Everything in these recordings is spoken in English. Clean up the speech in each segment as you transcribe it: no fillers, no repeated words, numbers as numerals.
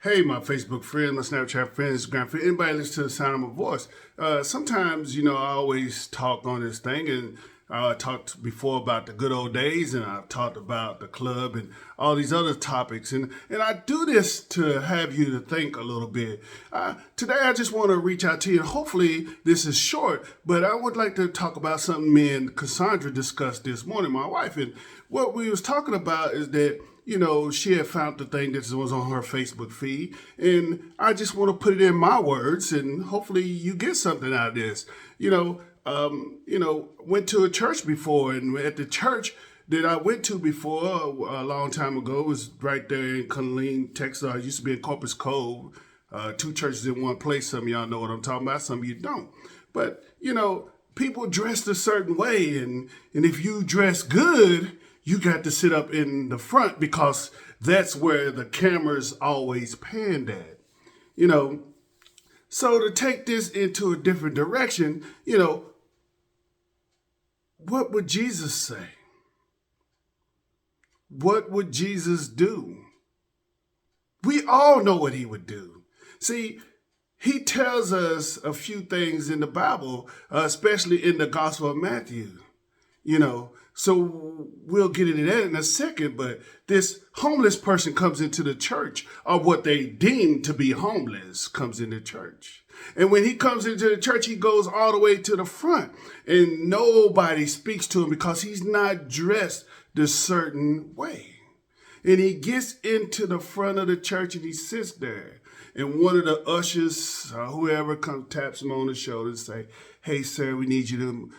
Hey, my Facebook friends, my Snapchat friends, Instagram friends, anybody listen to the sound of my voice. Sometimes, I always talk on this thing, and I talked before about the good old days, and I've talked about the club and all these other topics. And I do this to have you to think a little bit. Today, I just want to reach out to you, and hopefully this is short, but I would like to talk about something me and Cassandra discussed this morning, my wife. And what we was talking about is that she had found the thing that was on her Facebook feed, and I just want to put it in my words, and hopefully you get something out of this. Went to a church before, and at the church that I went to before a long time ago, it was right there in Killeen, Texas. I used to be in Corpus Cove, two churches in one place. Some of y'all know what I'm talking about, some of you don't. But, people dressed a certain way, and if you dress good, you got to sit up in the front because that's where the camera's always panned at. So to take this into a different direction, what would Jesus say? What would Jesus do? We all know what he would do. See, he tells us a few things in the Bible, especially in the Gospel of Matthew. So we'll get into that in a second, but this homeless person comes into the church, or what they deem to be homeless comes into church. And when he comes into the church, he goes all the way to the front, and nobody speaks to him because he's not dressed the certain way. And he gets into the front of the church and he sits there. And one of the ushers, whoever comes, taps him on the shoulder and say, "Hey, sir, we need you to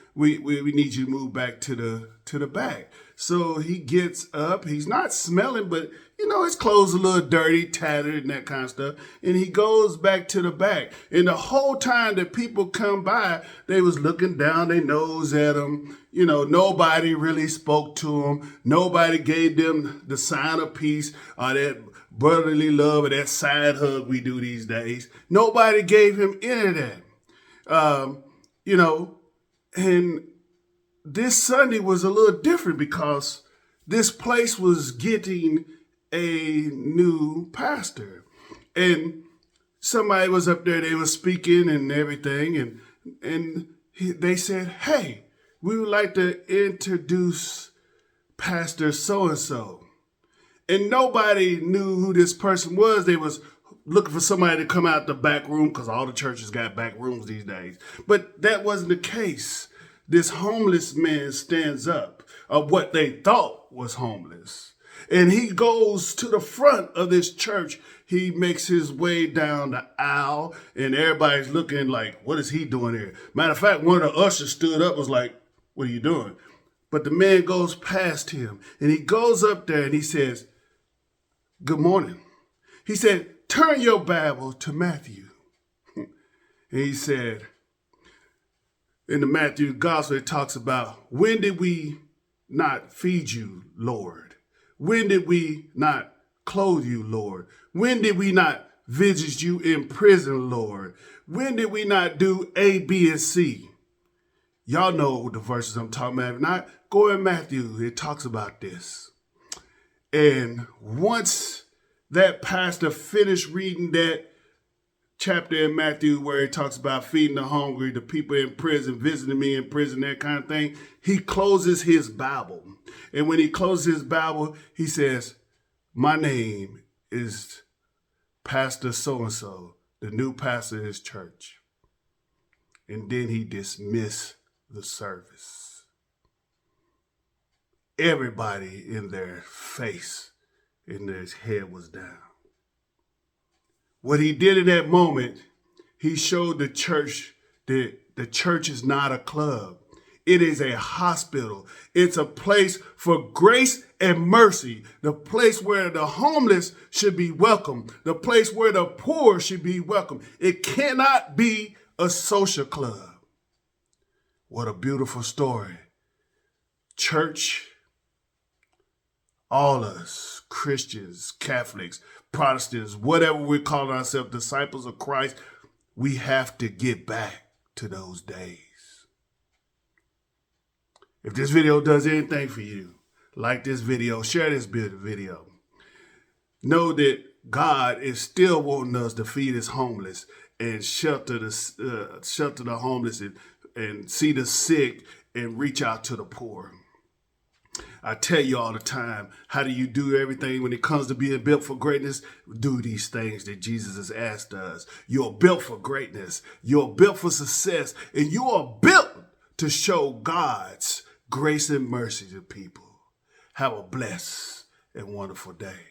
move back to the back." So he gets up. He's not smelling, but his clothes a little dirty, tattered, and that kind of stuff. And he goes back to the back. And the whole time that people come by, they was looking down their nose at him. Nobody really spoke to him. Nobody gave them the sign of peace or that brotherly love or that side hug we do these days. Nobody gave him any of that. And this Sunday was a little different because this place was getting a new pastor. And somebody was up there, they were speaking and everything, and they said, "Hey, we would like to introduce Pastor so-and-so." And nobody knew who this person was. They was looking for somebody to come out the back room because all the churches got back rooms these days. But that wasn't the case. This homeless man stands up of what they thought was homeless. And he goes to the front of this church. He makes his way down the aisle, and everybody's looking like, what is he doing here? Matter of fact, one of the ushers stood up and was like, "What are you doing?" But the man goes past him, and he goes up there and he says, "Good morning." He said, "Turn your Bible to Matthew." And he said, in the Matthew Gospel, it talks about, "When did we not feed you, Lord? When did we not clothe you, Lord? When did we not visit you in prison, Lord? When did we not do A, B, and C?" Y'all know the verses I'm talking about. If not, go in Matthew. It talks about this. And once that pastor finished reading that chapter in Matthew where it talks about feeding the hungry, the people in prison, visiting me in prison, that kind of thing, he closes his Bible. And when he closes his Bible, he says, "My name is Pastor so-and-so, the new pastor of his church." And then he dismissed the service. Everybody in their face and their head was down. What he did in that moment, he showed the church that the church is not a club. It is a hospital. It's a place for grace and mercy. The place where the homeless should be welcome. The place where the poor should be welcome. It cannot be a social club. What a beautiful story. Church, all us, Christians, Catholics, Protestants, whatever we're calling ourselves, disciples of Christ, we have to get back to those days. If this video does anything for you, like this video, share this video. Know that God is still wanting us to feed his homeless and shelter the homeless and see the sick and reach out to the poor. I tell you all the time, how do you do everything when it comes to being built for greatness? Do these things that Jesus has asked us. You're built for greatness. You're built for success. And you are built to show God's grace and mercy to people. Have a blessed and wonderful day.